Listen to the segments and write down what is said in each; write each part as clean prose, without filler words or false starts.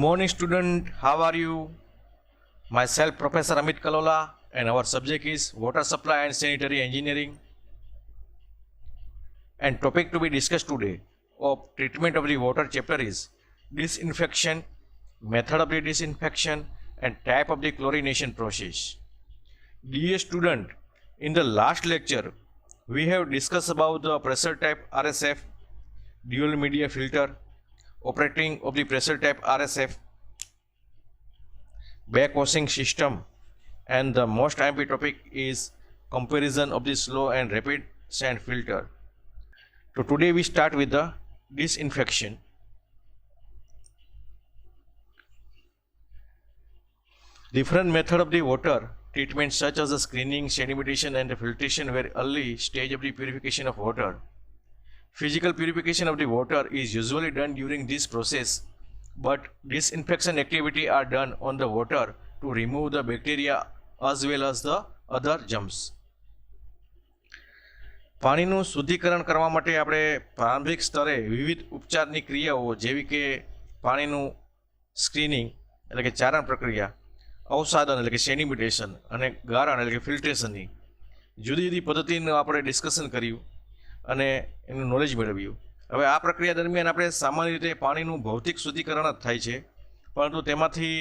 morning, student. How are you? Myself, Professor Amit Kalola, and our subject is Water Supply and Sanitary Engineering. And topic to be discussed today of treatment of the water chapter is disinfection, method of the disinfection, and type of the chlorination process. Dear student, in the last lecture, we have discussed about the pressure type RSF, dual media filter, operating of the pressure type RSF, backwashing system, and the most important topic is comparison of the slow and rapid sand filter. So today we start with the disinfection. Different method of the water treatment such as the screening, sedimentation and the filtration were early stage of the purification of water. Physical purification of the water is usually done during this process, but disinfection activity are done on the water to remove the bacteria as well as the other germs. પાણીનું શુદ્ધિકરણ કરવા માટે આપણે પ્રારંભિક સ્તરે વિવિધ ઉપચારની ક્રિયાઓ જેવી કે પાણીનું સ્ક્રીનિંગ એટલે કે ચારણ પ્રક્રિયા, અવસાદન એટલે કે સેડિમેન્ટેશન અને ગારણ એટલે કે ફિલ્ટ્રેશનની જુદી જુદી પદ્ધતિનું આપણે ડિસ્કશન કર્યું અને એનું નોલેજ મેળવ્યું. હવે આ પ્રક્રિયા દરમિયાન આપણે સામાન્ય રીતે પાણીનું ભૌતિક શુદ્ધિકરણ જ થાય છે, પરંતુ તેમાંથી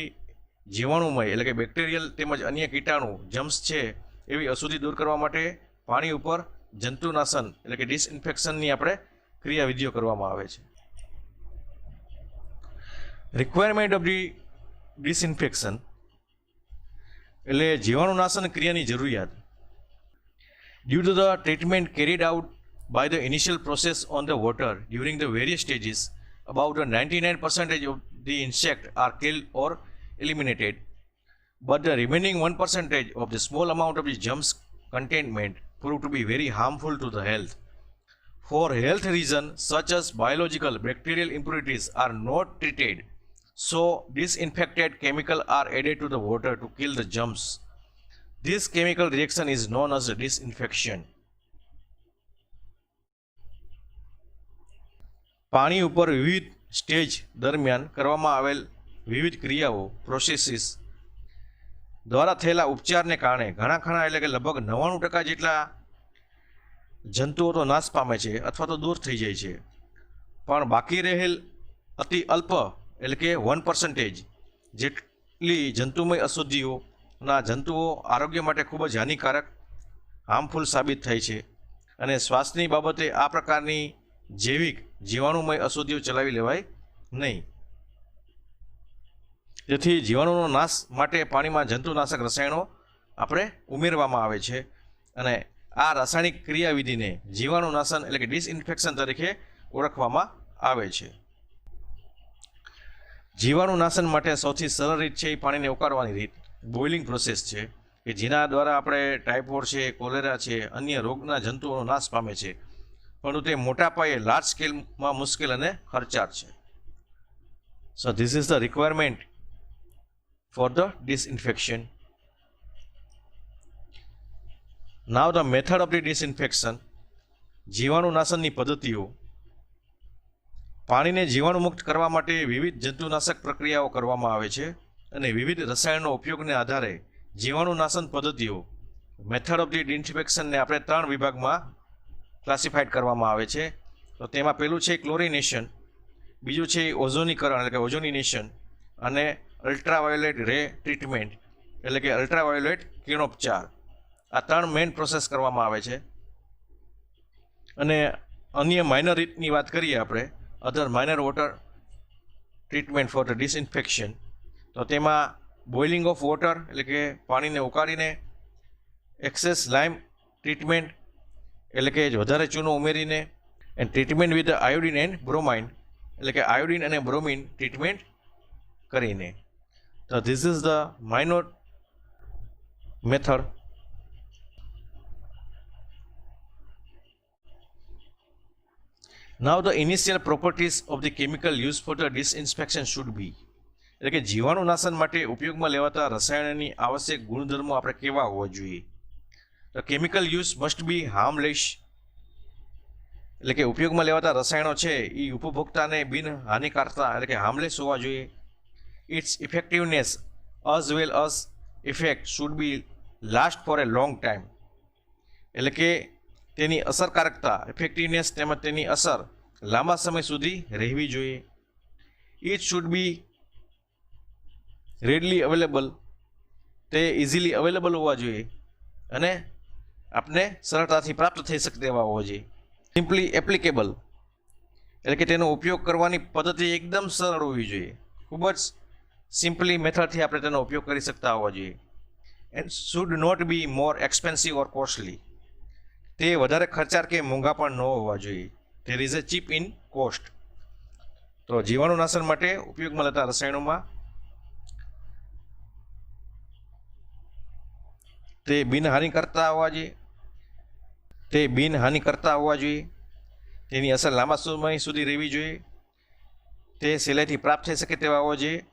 જીવાણુમય એટલે કે બેક્ટેરિયલ તેમજ અન્ય કીટાણુ જમ્સ છે એવી અશુદ્ધિ દૂર કરવા માટે પાણી ઉપર જંતુનાશન એટલે કે ડિસઇન્ફેક્શનની આપણે ક્રિયાવિધિઓ કરવામાં આવે છે. રિક્વાયરમેન્ટ ઓફ ધી ડિસઇન્ફેક્શન એટલે જીવાણુનાશન ક્રિયાની જરૂરિયાત. Due to the treatment carried out by the initial process on the water during the various stages, about 99% of the insects are killed or eliminated, but the remaining 1% of the small amount of the germs containment proved to be very harmful to the health. For health reasons such as biological bacterial impurities are not treated, so disinfected chemicals are added to the water to kill the germs. This chemical reaction is known as disinfection. પાણી ઉપર વિવિધ stage દરમિયાન કરવામાં આવેલ વિવિધ ક્રિયાઓ processes દ્વારા થયેલા ઉપચારને કારણે ઘણા એટલે કે લગભગ 99% જેટલા જંતુઓ તો નાશ પામે છે અથવા તો દૂર થઈ જાય છે, પણ બાકી રહેલ અતિ અલ્પ એટલે કે 1% જેટલી જંતુમય અશુદ્ધિઓના જંતુઓ આરોગ્ય માટે ખૂબ જ હાનિકારક હાર્મફુલ સાબિત થાય છે અને શ્વાસની બાબતે આ પ્રકારની જૈવિક જીવાણુમય અશુદ્ધિઓ ચલાવી લેવાય નહીં. જેથી જીવાણુનો નાશ માટે પાણીમાં જંતુનાશક રસાયણો આપણે ઉમેરવામાં આવે છે અને આ રાસાયણિક ક્રિયાવિધિને જીવાણુનાશન એટલે કે ડિસઇન્ફેક્શન તરીકે ઓળખવામાં આવે છે. જીવાણુનાશન માટે સૌથી સરળ રીત છે એ પાણીને ઉકાળવાની રીત, બોઇલિંગ પ્રોસેસ છે કે જેના દ્વારા આપણે ટાઇફોઇડ છે, કોલેરા છે, અન્ય રોગના જંતુઓનો નાશ પામે છે, પરંતુ તે મોટા પાયે લાર્જ સ્કેલમાં મુશ્કેલ અને ખર્ચાળ છે. So this is the requirement for the disinfection. Now the method of the disinfection. જીવાણુનાશનની પદ્ધતિઓ. પાણીને જીવાણુમુક્ત કરવા માટે વિવિધ જંતુનાશક પ્રક્રિયાઓ કરવામાં આવે છે અને વિવિધ રસાયણનો ઉપયોગને આધારે જીવાણુનાશન પદ્ધતિઓ મેથડ ઓફ ધ ડિસઇન્ફેક્શનને આપણે 3 વિભાગમાં ક્લાસિફાઈડ કરવામાં આવે છે. તો તેમાં પહેલું છે ક્લોરિનેશન, બીજું છે ઓઝોનીકરણ એટલે કે ઓઝોનિનેશન અને અલ્ટ્રાવાયોલેટ રે ટ્રીટમેન્ટ એટલે કે અલ્ટ્રાવાયોલેટ કિરણોપચાર. આ 3 મેઇન પ્રોસેસ કરવામાં આવે છે. અને અન્ય માઇનર રીતની વાત કરીએ આપણે, other minor water treatment for the disinfection, તો તેમાં બોઇલિંગ ઓફ વોટર એટલે કે પાણીને ઉકાળીને, એક્સેસ લાઇમ ટ્રીટમેન્ટ એટલે કે વધારે ચૂનો ઉમેરીને, and treatment with iodine and bromine એટલે કે આયોડિન અને બ્રોમિન ટ્રીટમેન્ટ કરીને. તો this is the minor method. Now the initial properties of the chemical use for the disinfection should be એટલે કે જીવાણુનાશન માટે ઉપયોગમાં લેવાતા રસાયણની આવશ્યક ગુણધર્મો આપણે કેવા હોવા જોઈએ. The chemical use must be harmless એટલે કે ઉપયોગમાં લેવાતા રસાયણો છે એ ઉપભોક્તાને બિન હાનિકારકતા એટલે કે હાર્મલેસ હોવા જોઈએ. Its effectiveness as well as effect should be last for a long time. એટલે કે તેની અસરકારકતા, ઇફેક્ટિવનેસ તેમજ તેની અસર લાંબા સમય સુધી રહેવી જોઈએ. It should be Ridley available, તે ઇઝીલી અવેલેબલ હોવા જોઈએ અને આપને સરળતાથી પ્રાપ્ત થઈ શકે તેવા હોવા જોઈએ. સિમ્પલી એપ્લિકેબલ, એટલે કે તેનો ઉપયોગ કરવાની પદ્ધતિ એકદમ સરળ હોવી જોઈએ, ખૂબ જ સિમ્પલી મેથડથી આપણે તેનો ઉપયોગ કરી શકતા હોવા જોઈએ. And should not be more expensive or costly, તે વધારે ખર્ચાળ કે મોંઘા પણ ન હોવા જોઈએ. There is a cheap in cost. તો જીવાણુનાશન માટે ઉપયોગમાં લેતા રસાયણોમાં તે બિનહાનિકર્તા હોવા જોઈએ, તેની અસર લાંબા સમય સુધી રહેવી જોઈએ, તે સહેલાઈથી પ્રાપ્ત થઈ શકે તેવા હોવા જોઈએ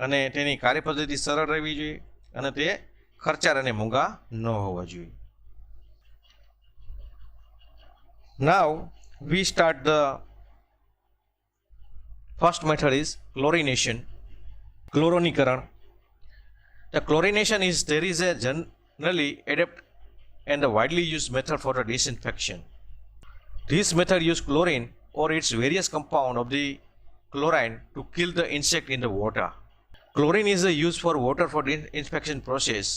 અને તેની કાર્યપદ્ધતિ સરળ રહેવી જોઈએ અને તે ખર્ચાળ અને મોંઘા ન હોવા જોઈએ. Now we start the first method is chlorination. Chloronikरण. The chlorination is there is a generally adept and a widely used method for the disinfection. This method uses chlorine or its various compound of the chlorine to kill the insect in the water. Chlorine is used for water for disinfection process.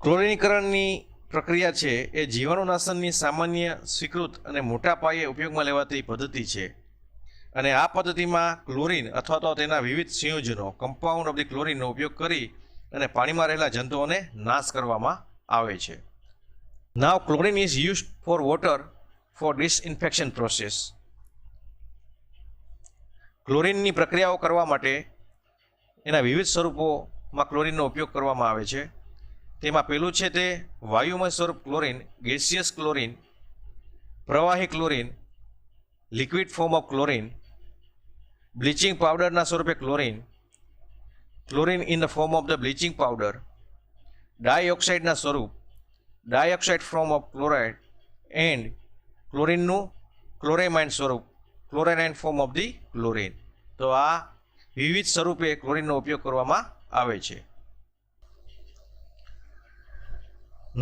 ક્લોરીનીકરણની પ્રક્રિયા છે એ જીવાણુનાશનની સામાન્ય સ્વીકૃત અને મોટા પાયે ઉપયોગમાં લેવાતી પદ્ધતિ છે અને આ પદ્ધતિમાં ક્લોરીન અથવા તો તેના વિવિધ સંયોજનો કમ્પાઉન્ડ ઓફ ધી ક્લોરીનનો ઉપયોગ કરી અને પાણીમાં રહેલા જંતુઓને નાશ કરવામાં આવે છે. Now chlorine is used for water for disinfection process. ક્લોરીનની પ્રક્રિયાઓ કરવા માટે એના વિવિધ સ્વરૂપોમાં ક્લોરીનનો ઉપયોગ કરવામાં આવે છે. તેમાં પહેલું છે તે વાયુમય સ્વરૂપ ક્લોરીન, ગેસિયસ ક્લોરીન, પ્રવાહી chlorine, liquid form of chlorine, bleaching પાવડરના સ્વરૂપે chlorine, chlorine in the form of the bleaching powder, ડાયઓક્સાઇડના સ્વરૂપ, dioxide form of chloride and ક્લોરીનનું ક્લોરેમાઇન સ્વરૂપ, chloramine form of the chlorine. તો આ વિવિધ સ્વરૂપે ક્લોરીનનો ઉપયોગ કરવામાં આવે છે.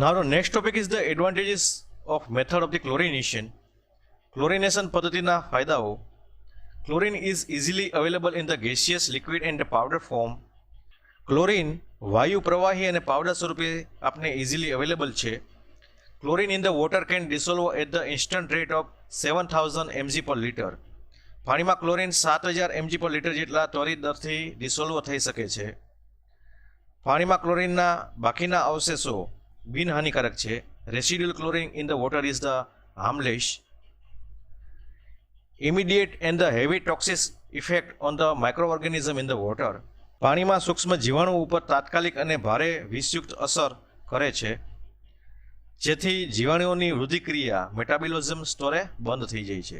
Now the next topic is the advantages of method of the chlorination. Chlorination પદ્ધતિના ફાયદાઓ. Chlorine is easily available in the gaseous, liquid and the powder form. Chlorine વાયુ, પ્રવાહી અને પાવડર સ્વરૂપે આપને ઇઝીલી અવેલેબલ છે. Chlorine in the water can dissolve at the instant rate of 7000 mg per litre. પાણીમાં chlorine 7000 mg per litre જેટલા ત્વરિત દરથી dissolve થઈ શકે છે. પાણીમાં ક્લોરીનના બાકીના અવશેષો બિનહાનિકારક છે. Residual chlorine in the water is the harmless. Immediate and the heavy toxic effect on the microorganism in the water. પાણીમાં સૂક્ષ્મ જીવાણુ ઉપર તાત્કાલિક અને ભારે વિષયુક્ત અસર કરે છે, જેથી જીવાણુઓની વૃદ્ધિ ક્રિયા મેટાબોલિઝમ સ્તરે બંધ થઈ જાય છે.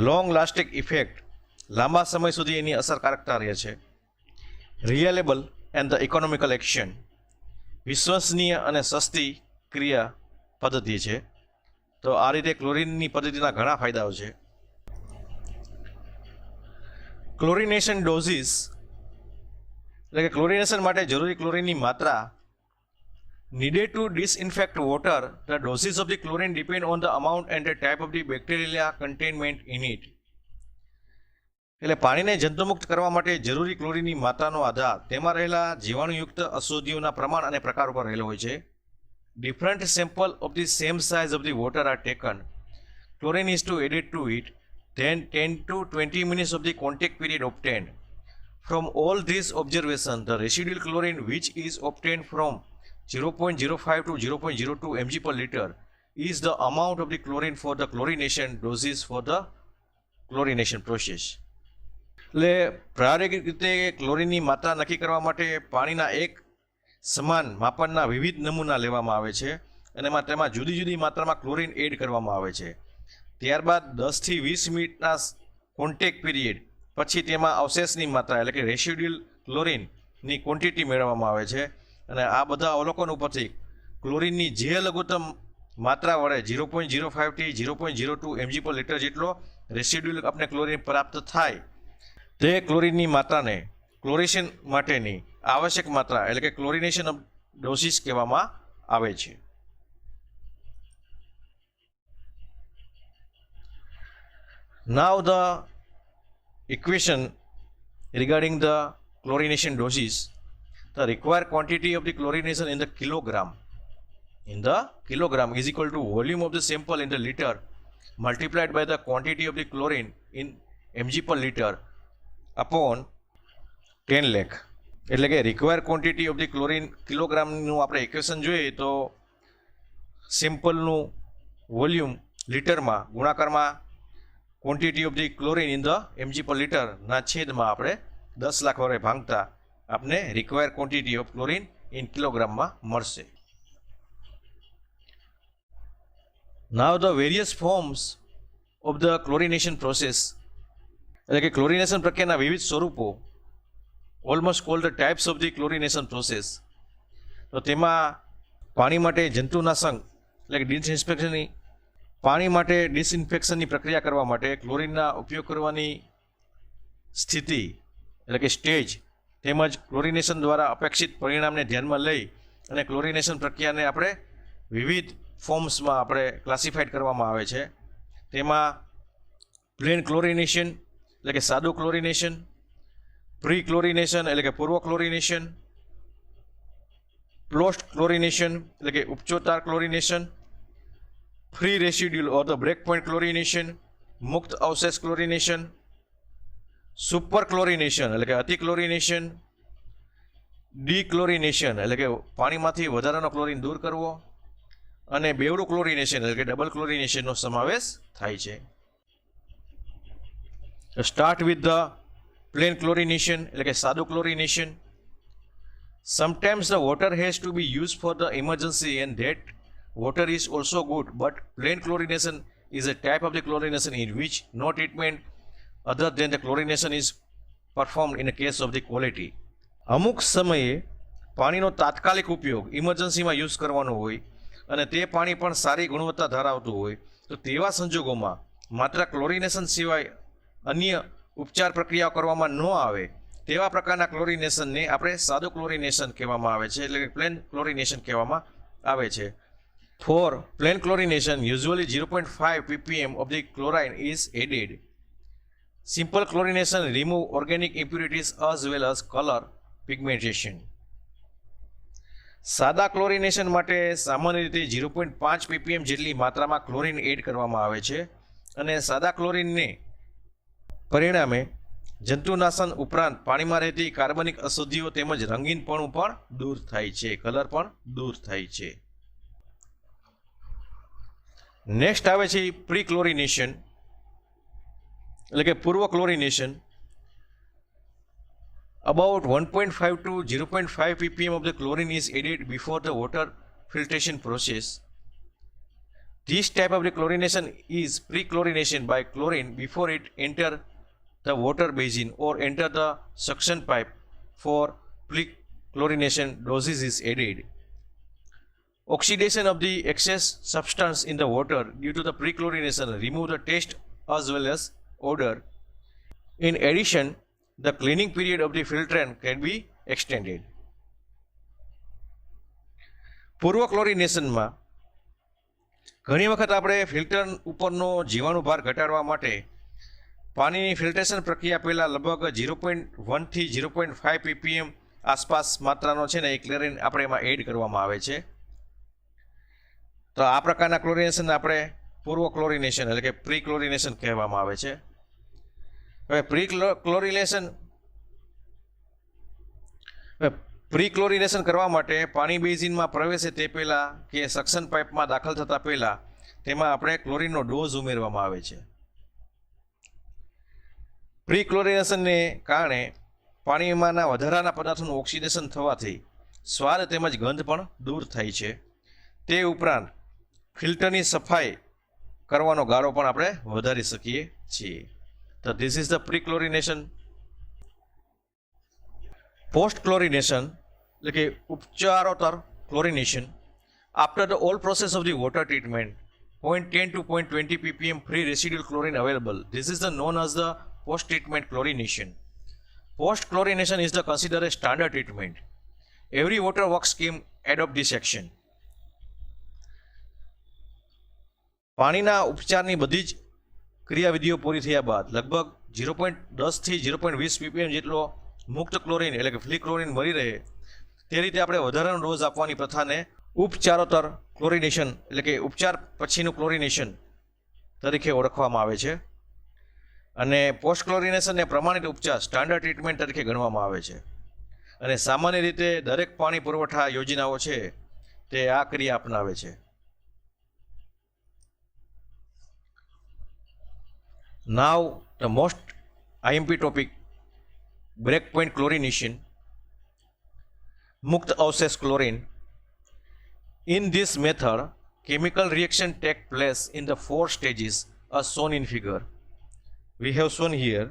લોંગ લાસ્ટિંગ ઇફેક્ટ, લાંબા સમય સુધી એની અસરકારકતા રહે છે. Reliable and the economical action, વિશ્વસનીય અને સસ્તી ક્રિયા પદ્ધતિ છે. તો આ રીતે ક્લોરીનની પદ્ધતિના ઘણા ફાયદાઓ છે. ક્લોરિનેશન ડોઝિસ, એટલે કે ક્લોરિનેશન માટે જરૂરી ક્લોરીનની માત્રા. Needed to disinfect water, the doses of the chlorine depend on the amount and the type of the bacteria containment in it. એટલે પાણીને જંતુમુક્ત કરવા માટે જરૂરી ક્લોરીનની માત્રાનો આધાર તેમાં રહેલા જીવાણુયુક્ત અશુદ્ધિઓના પ્રમાણ અને પ્રકાર ઉપર રહેલો હોય છે. Different sample of the same size of the water are taken. Chlorine is to added to it, then 10 to 20 minutes of the contact period obtained. From all these observations, the residual chlorine which is obtained from 0.05 to 0.02 mg per liter is the amount of the chlorine for the chlorination doses for the chlorination process. એટલે પ્રાયોગિક રીતે ક્લોરીનની માત્રા નક્કી કરવા માટે પાણીના એક સમાન માપનના વિવિધ નમૂના લેવામાં આવે છે અને તેમાં જુદી જુદી માત્રામાં ક્લોરીન એડ કરવામાં આવે છે. ત્યારબાદ 10 થી 20 મિનિટના કોન્ટેક્ટ પીરિયડ પછી તેમાં અવશેષની માત્રા એટલે કે રેસિડ્યુઅલ ક્લોરીનની ક્વોન્ટિટી મેળવવામાં આવે છે અને આ બધા અવલોકન ઉપરથી ક્લોરીનની જે લઘુત્તમ માત્રા વડે 0.05 થી 0.02 mg પર લીટર જેટલો રેસિડ્યુઅલ આપણે ક્લોરીન પ્રાપ્ત થાય તે ક્લોરીનની માત્રાને ક્લોરિનેશન માટેની આવશ્યક માત્રા એટલે કે ક્લોરિનેશન ઓફ ડોસીસ કહેવામાં આવે છે. Now the equation regarding the chlorination doses, the required quantity of the chlorination in the kilogram is equal to volume of the sample in the liter multiplied by the quantity of the chlorine in mg per liter upon 10 lakh. એટલે કે require quantity of the chlorine કિલોગ્રામનું આપણે equation જોઈએ તો સેમ્પલનું volume લીટરમાં ગુણાકારમાં quantity of the chlorine in the mg per લીટરના છેદમાં આપણે 10 લાખ વડે ભાંગતા આપને require quantity of chlorine in કિલોગ્રામમાં મળશે. Now the various forms of the chlorination process, એટલે કે ક્લોરિનેશન પ્રક્રિયાના વિવિધ સ્વરૂપો, almost cold the types of the chlorination process. તો તેમાં પાણી માટે જંતુનાશક એટલે કે ડિસઇન્ફેક્શનની પાણી માટે ડિસઇન્ફેક્શનની પ્રક્રિયા કરવા માટે ક્લોરિનના ઉપયોગ કરવાની સ્થિતિ એટલે કે સ્ટેજ તેમજ ક્લોરિનેશન દ્વારા અપેક્ષિત પરિણામને ધ્યાનમાં લઈ અને ક્લોરિનેશન પ્રક્રિયાને આપણે વિવિધ ફોર્મ્સમાં આપણે ક્લાસિફાઈડ કરવામાં આવે છે. તેમાં પ્લેન ક્લોરિનેશન એટલે કે સાદું ક્લોરિનેશન, પ્રી ક્લોરિનેશન એટલે કે પૂર્વ ક્લોરિનેશન, પોસ્ટ ક્લોરિનેશન એટલે કે ઉપચોતાર chlorination, free residual or the break point chlorination, મુક્ત અવશેષ ક્લોરિનેશન, સુપર ક્લોરિનેશન એટલે કે અતિ ક્લોરિનેશન, ડીક્લોરિનેશન એટલે કે પાણીમાંથી વધારાનો ક્લોરિન દૂર કરવો અને બેવડું ક્લોરિનેશન એટલે કે ડબલ ક્લોરિનેશનનો સમાવેશ થાય છે. Start with the plain chlorination એટલે કે સાદું chlorination. Sometimes the water has to be use for the emergency and that water is also good, but plain chlorination is a type of the chlorination in which no treatment other than the chlorination is performed in a case of the quality. અમુક સમયે પાણીનો તાત્કાલિક ઉપયોગ ઇમરજન્સીમાં use કરવાનો હોય અને તે પાણી પણ સારી ગુણવત્તા ધરાવતું હોય તો તેવા સંજોગોમાં માત્ર ક્લોરિનેશન સિવાય અન્ય ઉપચાર પ્રક્રિયાઓ કરવામાં ન આવે તેવા પ્રકારના ક્લોરિનેશનને આપણે સાદું ક્લોરિનેશન કહેવામાં આવે છે એટલે કે પ્લેન ક્લોરિનેશન કહેવામાં આવે છે. For plain chlorination usually 0.5 ppm of the chlorine is added. Simple chlorination remove organic impurities as well as color pigmentation. સાદા ક્લોરિનેશન માટે સામાન્ય રીતે 0.5 ppm જેટલી માત્રામાં ક્લોરિન એડ કરવામાં આવે છે અને સાદા ક્લોરિનને પરિણામે જંતુનાશક ઉપરાંત પાણીમાં રહેતી કાર્બનિક અશુદ્ધિઓ તેમજ રંગીનપણું પણ દૂર થાય છે, કલર પણ દૂર થાય છે. નેક્સ્ટ આવે છે પ્રી ક્લોરિનેશન એટલે કે પૂર્વ chlorination. About 1.5 to 0.5 ppm of the chlorine is added before the water filtration process. This type of the chlorination is pre-chlorination by chlorine before it enter the water basin or enter the suction pipe. For pre-chlorination doses is added. Oxidation of the excess substance in the water due to the pre-chlorination remove the taste as well as odor. In addition, the cleaning period of the filtrant can be extended. પૂર્વ ક્લોરિનેશનમાં ઘણી વખત આપણે filter ઉપરનો જીવાણુ ભાર ઘટાડવા માટે પાણીની filtration પ્રક્રિયા પહેલાં લગભગ 0.1 થી 0.5 ppm આસપાસ માત્રાનો છે ને એ ક્લોરિન આપણે એમાં એડ કરવામાં આવે છે. તો આ પ્રકારના ક્લોરિનેશન આપણે પૂર્વ ક્લોરિનેશન એટલે કે પ્રી ક્લોરિનેશન કહેવામાં આવે છે. હવે પ્રી ક્લોરિનેશન કરવા માટે પાણી બેઝિનમાં પ્રવેશે તે પહેલાં કે સક્શન પાઇપમાં દાખલ થતાં પહેલાં તેમાં આપણે ક્લોરિનનો ડોઝ ઉમેરવામાં આવે છે. પ્રી ક્લોરિનેશનને કારણે પાણીમાંના વધારાના પદાર્થોનું ઓક્સિડેશન થવાથી સ્વાદ તેમજ ગંધ પણ દૂર થાય છે. તે ઉપરાંત ફિલ્ટરની સફાઈ કરવાનો ગાળો પણ આપણે વધારી શકીએ છીએ. તો this is the pre chlorination. Post chlorination એટલે કે ઉપચારોત્તર chlorination. After the all process of the water treatment 0.10 to 0.20 ppm free residual chlorine available. This is the known as the post treatment chlorination. Post chlorination is the considered a standard treatment. Every water works scheme adopt this action. પાણીના ઉપચારની બધી જ ક્રિયાવિધિઓ પૂરી થયા બાદ લગભગ 0.10 થી 0.20 ppm જેટલો મુક્ત chlorine એટલે કે ફ્રી ક્લોરીન મળી રહે તે રીતે આપણે વધારાનો ડોઝ આપવાની પ્રથાને ઉપચારોત્તર ક્લોરિનેશન એટલે કે ઉપચાર પછીનું ક્લોરિનેશન તરીકે ઓળખવામાં આવે છે અને પોસ્ટ ક્લોરિનેશનને પ્રમાણિત ઉપચાર સ્ટાન્ડર્ડ ટ્રીટમેન્ટ તરીકે ગણવામાં આવે છે અને સામાન્ય રીતે દરેક પાણી પુરવઠા યોજનાઓ છે તે આ ક્રિયા અપનાવે છે. Now the most IMP topic, breakpoint chlorination, मुक्त अवशेष chlorine. In this method, chemical reaction take place in the 4 stages as shown in figure. We have shown here.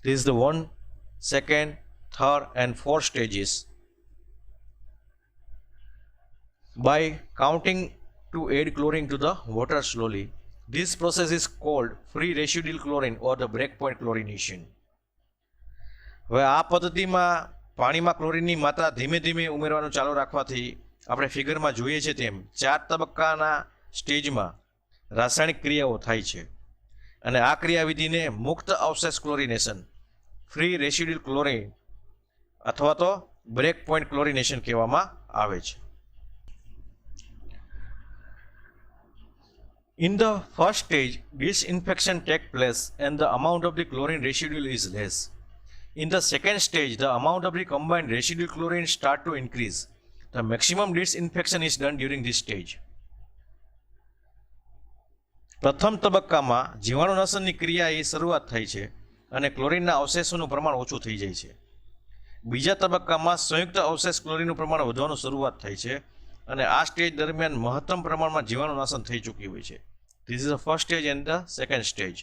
This is the 1, 2nd, 3rd and 4th stages. By counting to add chlorine to the water slowly, this process is called free residual chlorine or the breakpoint chlorination. હવે આ પદ્ધતિમાં પાણીમાં ક્લોરીનની માત્રા ધીમે ધીમે ઉમેરવાનું ચાલુ રાખવાથી આપણે ફિગરમાં જોઈએ છે તેમ 4 તબક્કાના સ્ટેજમાં રાસાયણિક ક્રિયાઓ થાય છે અને આ ક્રિયાવિધિને મુક્ત અવશેષ ક્લોરિનેશન, ફ્રી રેસિડ્યુઅલ ક્લોરીન અથવા તો બ્રેક પોઈન્ટ ક્લોરિનેશન કહેવામાં આવે છે. In the first stage, disinfection takes place and the amount of the chlorine residual is less. In the second stage, the amount of the combined residual chlorine start to increase. The maximum disinfection is done during this stage. પ્રથમ તબક્કામાં જીવાણુનાશનની ક્રિયાએ શરૂઆત થાય છે અને ક્લોરીનના અવશેષોનું પ્રમાણ ઓછું થઈ જાય છે. બીજા તબક્કામાં સંયુક્ત અવશેષ ક્લોરીનનું પ્રમાણ વધવાનું શરૂઆત થાય છે અને આ સ્ટેજ દરમિયાન મહત્તમ પ્રમાણમાં જીવાણુનાશન થઈ ચૂક્યું હોય છે. This is the first stage and the second stage.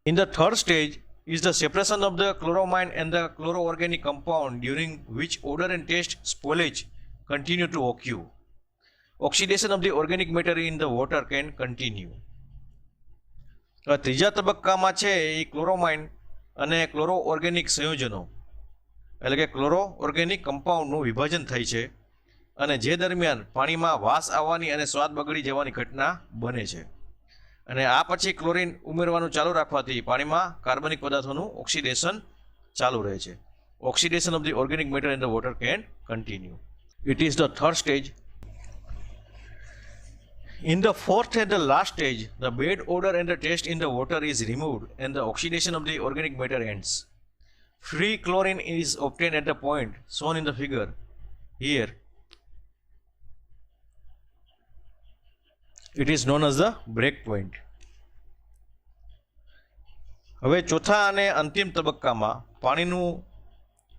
In the third stage is the separation of the chloramine and the chloroorganic compound, during which odor and taste spoilage continue to occur. Oxidation of the organic matter in the water can continue. ત્રીજા તબક્કામાં છે એ ક્લોરોમાઇન અને chloro organic સંયોજનો એટલે કે chloro organic કમ્પાઉન્ડનું વિભાજન થાય છે અને જે દરમિયાન પાણીમાં વાસ આવવાની અને સ્વાદ બગડી જવાની ઘટના બને છે અને આ પછી ક્લોરીન ઉમેરવાનું ચાલુ રાખવાથી પાણીમાં કાર્બનિક પદાર્થોનું ઓક્સિડેશન ચાલુ રહે છે. Oxidation of the organic matter in the water can continue. It is the third stage. In the fourth and the last stage, the bad odor and the taste in the water is removed and the oxidation of the organic matter ends. Free chlorine is obtained at the point shown in the figure here. It is known as the break point. હવે ચોથા અને અંતિમ તબક્કામાં પાણીનું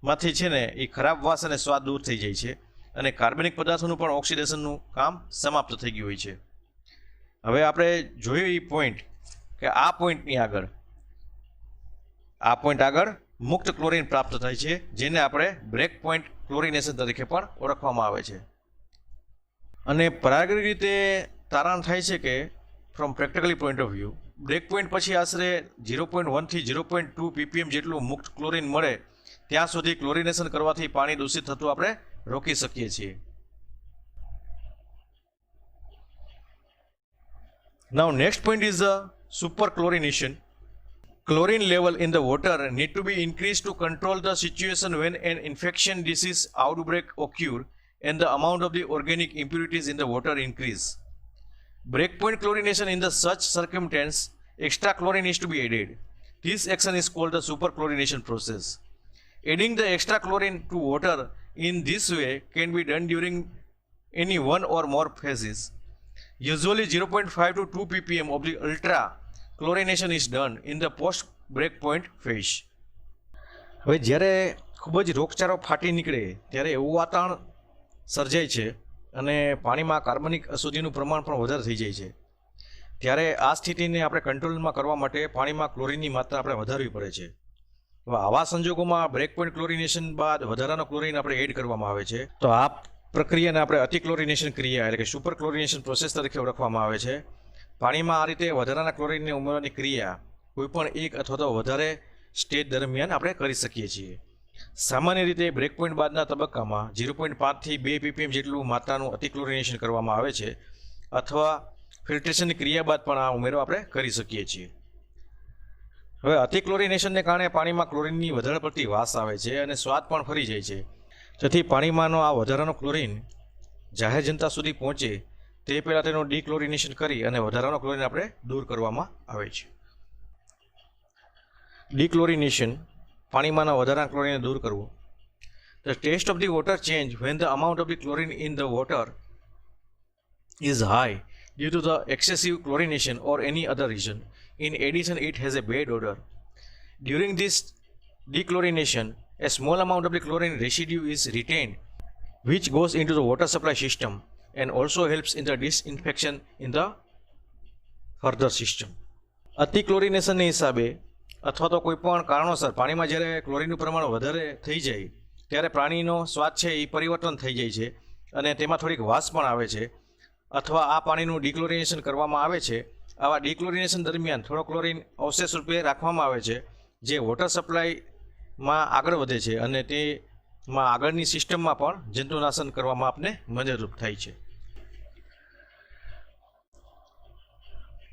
માંથી છે ને એ ખરાબ વાસ અને સ્વાદ દૂર થઈ જાય છે અને કાર્બનિક પદાર્થોનું પણ ઓક્સિડેશનનું કામ સમાપ્ત થઈ ગયું હોય છે. હવે આપણે જોયું એ પોઈન્ટ કે આ પોઈન્ટની આગળ મુક્ત ક્લોરીન પ્રાપ્ત થાય છે જેને આપણે બ્રેક પોઈન્ટ ક્લોરિનેશન તરીકે પણ ઓળખવામાં આવે છે. અને પ્રાયોગિક રીતે તારણ થાય છે કે from practically point of view break point પછી આશરે 0.1 થી 0.2 ppm જેટલું મુક્ત ક્લોરીન મળે ત્યાં સુધી ક્લોરિનેશન કરવાથી પાણી દૂષિત થતું આપણે રોકી શકીએ છીએ. Now next point is the superchlorination. Chlorine level in the water need to be increased to control the situation when an infection disease outbreak occur and the amount of the organic impurities in the water increase. Breakpoint chlorination in the such circumstance, extra chlorine is to be added. This action is called the superchlorination process. Adding the extra chlorine to water in this way can be done during any one or more phases. Usually 0.5 to 2 ppm of the ultra chlorination is done in the post breakpoint phase. હવે જ્યારે ખૂબ જ રોગચાળો ફાટી નીકળે ત્યારે એવું વાતાવરણ સર્જાય છે અને પાણીમાં કાર્બનિક અશુદ્ધિનું પ્રમાણ પણ વધારે થઈ જાય છે ત્યારે આ સ્થિતિને આપણે કંટ્રોલમાં કરવા માટે પાણીમાં ક્લોરીનની માત્રા આપણે વધારવી પડે છે. હવે આવા સંજોગોમાં બ્રેક પોઈન્ટ ક્લોરિનેશન બાદ વધારાનો ક્લોરીન આપણે એડ કરવામાં આવે છે. તો આ પ્રક્રિયાને આપણે અતિ ક્લોરિનેશન ક્રિયા એટલે કે સુપર ક્લોરિનેશન પ્રોસેસ તરીકે ઓળખવામાં આવે છે. પાણીમાં આ રીતે વધારાના ક્લોરીનને ઉમેરવાની ક્રિયા કોઈપણ એક અથવા તો વધારે સ્ટેજ દરમિયાન આપણે કરી શકીએ છીએ. સામાન્ય રીતે બ્રેક પોઈન્ટ બાદના તબક્કામાં 0.5 થી 2 ppm જેટલું માત્રાનું અતિક્લોરિનેશન કરવામાં આવે છે, અથવા ફિલ્ટ્રેશનની ક્રિયા બાદ પણ આ ઉમેરો આપણે કરી શકીએ છીએ. હવે અતિક્લોરિનેશનને કારણે પાણીમાં ક્લોરીનની વધારે પડતી વાસ આવે છે અને સ્વાદ પણ ફરી જાય છે. જેથી પાણીમાંનો આ વધારાનો ક્લોરીન જાહેર જનતા સુધી પહોંચે તે પહેલાં તેનું ડિક્લોરિનેશન કરી અને વધારાનો ક્લોરીન આપણે દૂર કરવામાં આવે છે. ડિક્લોરિનેશન, પાણીમાંના વધારાના ક્લોરીનને દૂર કરવું. The taste of the water change when the amount of the chlorine in the water is high due to the excessive chlorination or any other reason. In addition, it has a bad odor. During this dechlorination, a small amount of the chlorine residue is retained, which goes into the water supply system and also helps in the disinfection in the further system. અતિક્લોરિનેશનની હિસાબે અથવા તો કોઈ પણ કારણોસર પાણીમાં જ્યારે ક્લોરીનનું પ્રમાણ વધારે થઈ જાય ત્યારે પાણીનો સ્વાદ છે એ પરિવર્તન થઈ જાય છે અને તેમાં થોડીક વાસ પણ આવે છે, અથવા આ પાણીનું ડિક્લોરિનેશન કરવામાં આવે છે. આવા ડિક્લોરિનેશન દરમિયાન થોડો ક્લોરીન અવશેષ રૂપે રાખવામાં આવે છે, જે વોટર સપ્લાયમાં આગળ વધે છે અને તેમાં આગળની સિસ્ટમમાં પણ જંતુનાશન કરવામાં આપને મદદરૂપ થાય છે.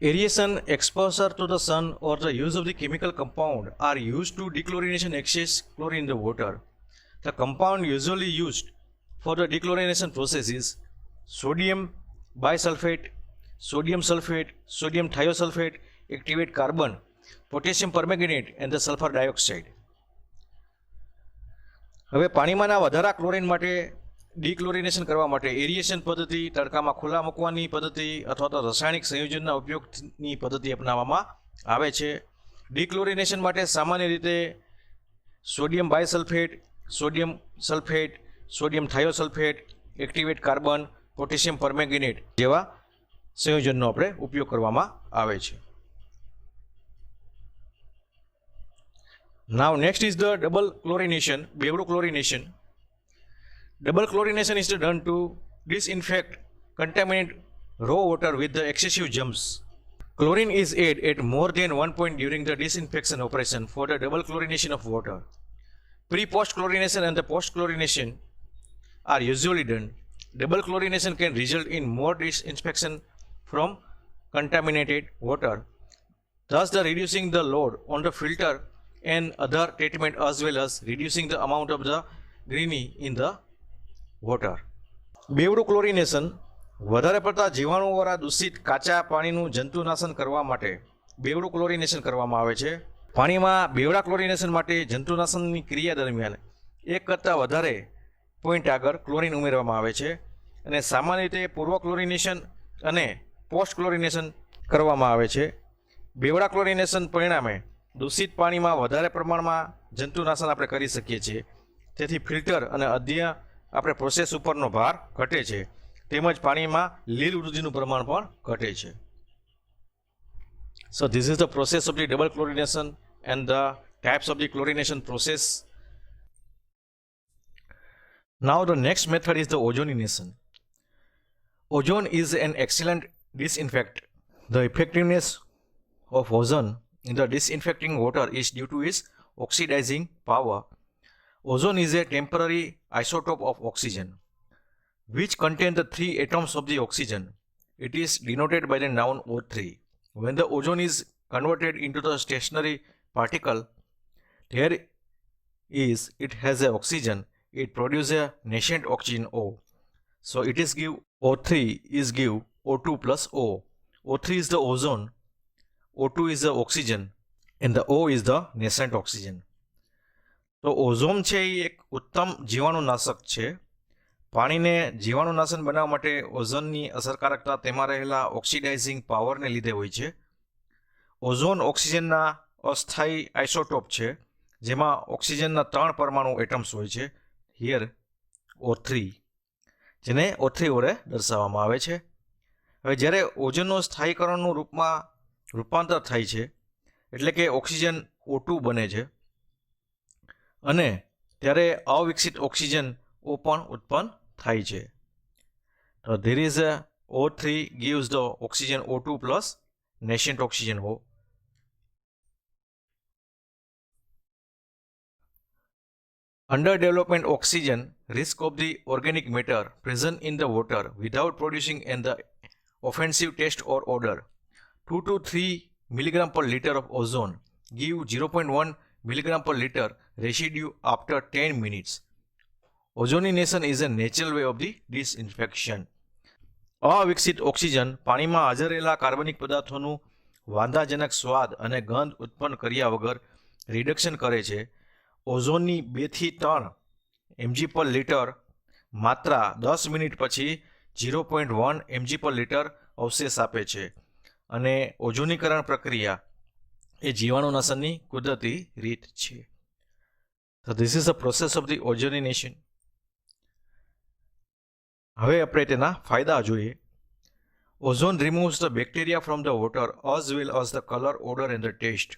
Aeration, exposure to the sun or the use of the chemical compound are used to dechlorination excess chlorine in the water. The compound usually used for the dechlorination process is sodium bisulfate, sodium sulfate, sodium thiosulfate, activate carbon, potassium permanganate and the sulfur dioxide. હવે પાણીમાંના વધારા chlorine માટે ડિક્લોરિનેશન કરવા માટે એરિએશન પદ્ધતિ, તડકામાં ખુલ્લા મૂકવાની પદ્ધતિ અથવા તો રાસાયણિક સંયોજનના ઉપયોગની પદ્ધતિ અપનાવવામાં આવે છે. ડિક્લોરિનેશન માટે સામાન્ય રીતે sodium bisulphate, sodium sulphate, sodium thiosulphate, activate carbon, potassium permanganate જેવા સંયોજનનો આપણે ઉપયોગ કરવામાં આવે છે. Now next is the double chlorination, બેવડું chlorination. Double chlorination is done to disinfect contaminate raw water with the excessive germs. Chlorine is added at more than one point during the disinfection operation for the double chlorination of water. Pre-post chlorination and the post chlorination are usually done. Double chlorination can result in more disinfection from contaminated water, thus the reducing the load on the filter and other treatment as well as reducing the amount of the greenery in the water. બેવડું chlorination વધારે પડતા જીવાણુવાળા દૂષિત કાચા પાણીનું જંતુનાશન કરવા માટે બેવડું chlorination કરવામાં આવે છે. પાણીમાં બેવડા ક્લોરિનેશન માટે જંતુનાશનની ક્રિયા દરમિયાન એક કરતાં વધારે પોઈન્ટ આગળ ક્લોરીન ઉમેરવામાં આવે છે અને સામાન્ય રીતે પૂર્વ ક્લોરિનેશન અને પોસ્ટ ક્લોરિનેશન કરવામાં આવે છે. બેવડા ક્લોરિનેશન પરિણામે દૂષિત પાણીમાં વધારે પ્રમાણમાં જંતુનાશન આપણે કરી શકીએ છીએ. તેથી ફિલ્ટર અને અન્ય આપણે પ્રોસેસ ઉપરનો ભાર ઘટે છે, તેમજ પાણીમાં લીલ વૃદ્ધિનું પ્રમાણ પણ ઘટે છે. So this is the process of the double chlorination and the types of the chlorination process. Now the next method is the ozonization. Ozone is an excellent disinfectant. The effectiveness of ozone in the disinfecting water is due to its oxidizing power. Ozone is a temporary isotope of oxygen, which contains the 3 atoms of the oxygen. It is denoted by the noun O3. When the ozone is converted into the stationary particle, it has a oxygen. It produces a nascent oxygen O. So it is give O3 is give O2 plus O. O3 is the ozone, O2 is the oxygen and the O is the nascent oxygen. તો ozone છે એ એક ઉત્તમ જીવાણુનાશક છે. પાણીને જીવાણુનાશન બનાવવા માટે ઓઝોનની અસરકારકતા તેમાં રહેલા ઓક્સિડાઇઝિંગ પાવરને લીધે હોય છે. ઓઝોન ઓક્સિજનના અસ્થાયી આઇસોટોપ છે, જેમાં ઓક્સિજનના 3 પરમાણુ એટમ્સ હોય છે. હિયર O3, જેને O3 વડે દર્શાવવામાં આવે છે. હવે જ્યારે ઓઝોનનું સ્થાયીકરણનું રૂપાંતર થાય છે, એટલે કે ઓક્સિજન O2 બને છે અને ત્યારે અવિકસિત ઓક્સિજન O પણ ઉત્પન્ન થાય છે. તો there is a O3 gives the oxygen O2 plus nascent oxygen O. Underdevelopment oxygen risk of the organic matter present in the water without producing an the offensive taste or odor. 2 to 3 milligram per liter of ozone give 0.1 milligram per liter residue after 10 minutes. Ozonization is a natural way of the disinfection. અવિકસિત oxygen પાણીમાં હાજર રહેલા કાર્બનિક પદાર્થોનું વાંધાજનક સ્વાદ અને ગંધ ઉત્પન્ન કર્યા વગર રિડક્શન કરે છે. ઓઝોનની 2 થી 3 mg પર લિટર માત્રા 10 મિનિટ પછી 0.1 mg પર લિટર અવશેષ આપે છે અને ઓઝોનીકરણ પ્રક્રિયા એ જીવાણુનાશનની કુદરતી રીત છે. So this is the process of the ozonization. હવે આપણે તેના ફાયદા જોઈએ. Ozone removes the bacteria from the water as well as the color, odor and the taste.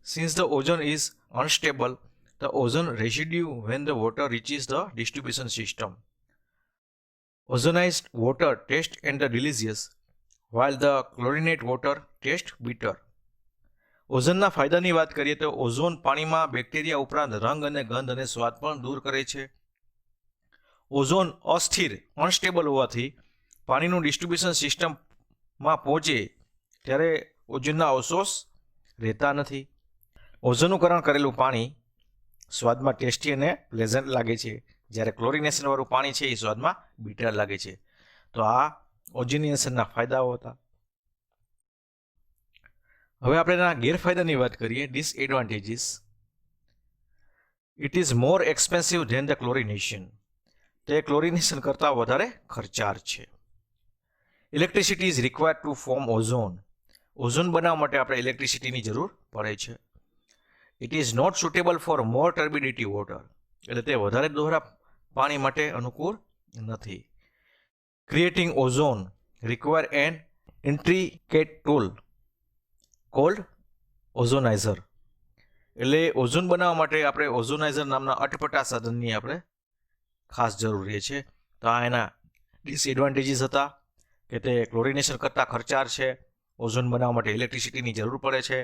Since the ozone is unstable, the ozone residue when the water reaches the distribution system. Ozonized water tastes and the delicious, while the chlorinated water tastes bitter. ઓઝોનના ફાયદાની વાત કરીએ તો ozone પાણીમાં bacteria ઉપરાંત રંગ અને ગંધ અને સ્વાદ પણ દૂર કરે છે. ઓઝોન અસ્થિર અનસ્ટેબલ હોવાથી પાણીનું ડિસ્ટ્રીબ્યુશન સિસ્ટમમાં પહોંચે ત્યારે ઓઝોનના અવશેષ રહેતા નથી. ઓઝોનીકરણ કરેલું પાણી સ્વાદમાં ટેસ્ટી અને પ્લેઝન્ટ લાગે છે, જ્યારે ક્લોરિનેશનવાળું પાણી છે એ સ્વાદમાં બીટર લાગે છે. તો આ ઓઝોનિઝેશનના ફાયદાઓ હતા. હવે આપણે એના ગેરફાયદાની વાત કરીએ. Disadvantages. It is more expensive than the chlorination. તે ક્લોરિનેશન કરતાં વધારે ખર્ચાળ છે. Electricity is required to form ozone. Ozone બનાવવા માટે આપણે ઇલેક્ટ્રિસિટીની જરૂર પડે છે. It is not suitable for more turbidity water. એટલે તે વધારે દોહરા પાણી માટે અનુકૂળ નથી. Creating ozone require an intricate tool called ozonizer. એટલે ઓઝોન બનાવવા માટે આપણે ઓઝોનાઇઝર નામના અટપટા સાધનની આપણે ખાસ જરૂર રહે છે. તો આ એના ડિસએડવાન્ટેજીસ હતા કે તે ક્લોરિનેશન કરતાં ખર્ચાળ છે, ઓઝોન બનાવવા માટે ઇલેક્ટ્રિસિટીની જરૂર પડે છે,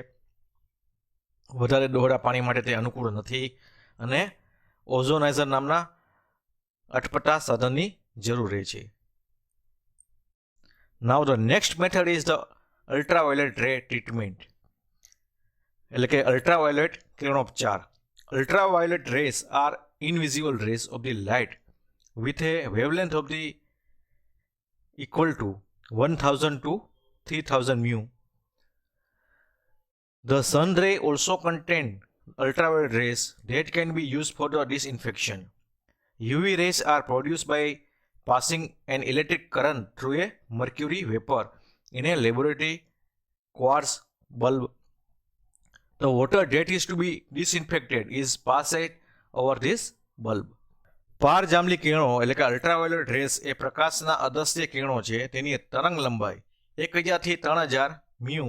વધારે દોહરા પાણી માટે તે અનુકૂળ નથી અને ઓઝોનાઇઝર નામના અટપટા સાધનની જરૂર રહે છે. Now the next method is the ultraviolet ray treatment, એટલે કે અલ્ટ્રાવાયોલેટ કિરણોપચાર. Ultraviolet rays are invisible rays of the light with a wavelength of the equal to 1000 to 3000 mu. The sun ray also contain ultraviolet rays that can be used for the disinfection. UV rays are produced by passing an electric current through a mercury vapor in a laboratory quartz bulb. The water that is to be disinfected is passed over this bulb. પારજાંબલી કિરણો એટલે કે ultraviolet race એ પ્રકાશના અદૃશ્ય કિરણો છે. તેની તરંગ લંબાઈ 1000 થી 3000 મ્યુ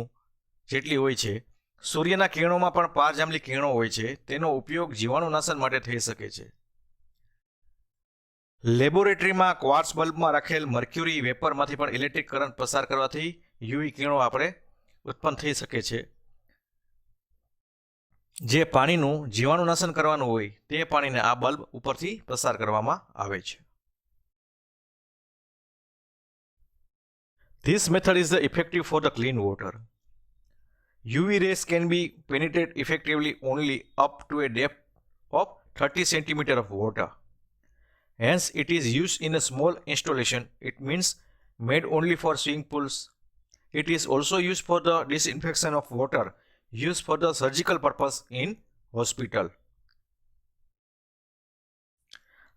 જેટલી હોય છે. સૂર્યના કિરણોમાં પણ પારજાંબલી કિરણો હોય છે. તેનો ઉપયોગ જીવાણુનાશન માટે થઈ શકે છે. લેબોરેટરીમાં ક્વાર્ટઝ બલ્બમાં રાખેલ મર્ક્યુરી વેપરમાંથી પણ ઇલેક્ટ્રિક કરંટ પસાર કરવાથી યુવી કિરણો આપણે ઉત્પન્ન થઈ શકે છે. જે પાણીનું જીવાણુનાશન કરવાનું હોય તે પાણીને આ બલ્બ ઉપરથી પસાર કરવામાં આવે છે. This method is the effective for the clean water. UV rays can be penetrate effectively only up to a depth of 30 cm of water. Hence, it is used in a small installation. It means made only for swimming pools. It is also used for the disinfection of water used for the surgical purpose in hospital.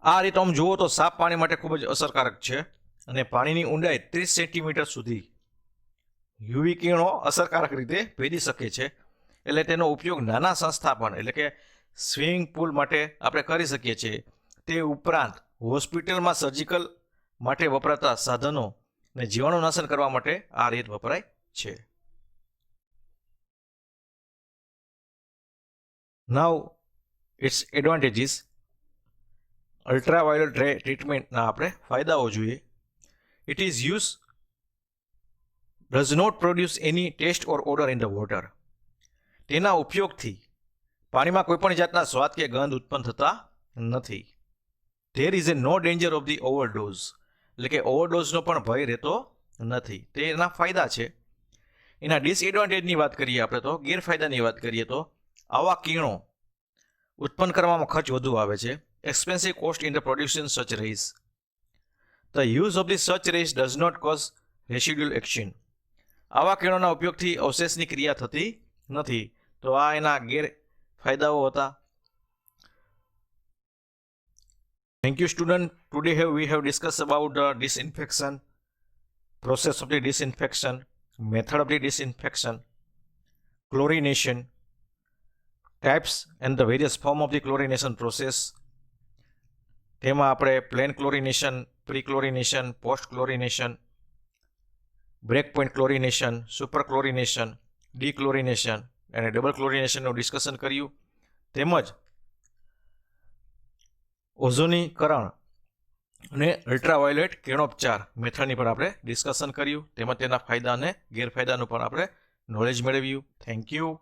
આ રીત આમ જુઓ તો સાફ પાણી માટે ખૂબ જ અસરકારક છે અને પાણીની ઊંડાઈ 30 સેન્ટીમીટર સુધી યુવી કિરણો અસરકારક રીતે ભેદી શકે છે. એટલે તેનો ઉપયોગ નાના સંસ્થાપન એટલે કે સ્વિમિંગ પુલ માટે આપણે કરી શકીએ છીએ. તે ઉપરાંત હોસ્પિટલમાં સર્જિકલ માટે વપરાતા સાધનો અને જીવાણુનાશન કરવા માટે આ રીત વપરાય છે. Now, its advantages. અલ્ટ્રાવાયોલેટ રે ટ્રીટમેન્ટના આપણે ફાયદાઓ જોઈએ. It is use does not produce any taste or odour in the water. તેના ઉપયોગથી પાણીમાં કોઈપણ જાતના સ્વાદ કે ગંધ ઉત્પન્ન થતા નથી. There is a no danger of the overdose. એટલે કે ઓવરડોઝનો પણ ભય રહેતો નથી. તે એના ફાયદા છે. એના ડિસએડવાન્ટેજની વાત કરીએ આપણે તો, ગેરફાયદાની વાત કરીએ તો, આવા કિરણો ઉત્પન્ન કરવામાં ખર્ચ વધુ આવે છે. Expensive cost in the production such rays. The use of the such rays does not cause residual action. આવા કિરણોના ઉપયોગથી અવશેષની ક્રિયા થતી નથી. તો આ એના ગેરફાયદાઓ હતા. Thank you, student. Today we have discussed about the disinfection, process of the disinfection, method of the disinfection, chlorination, types and the various form of the chlorination process. તેમાં આપણે plain chlorination, pre chlorination, post chlorination, break point chlorination, super chlorination, dechlorination અને double ક્લોરિનેશનનું discussion કર્યું. તેમજ ઓઝોનીકરણ અને ultraviolet કિરણોપચાર મેથડની પણ આપણે discussion કર્યું. તેમજ તેના ફાયદા અને ગેરફાયદાનું પણ આપણે નોલેજ મેળવ્યું. Thank you.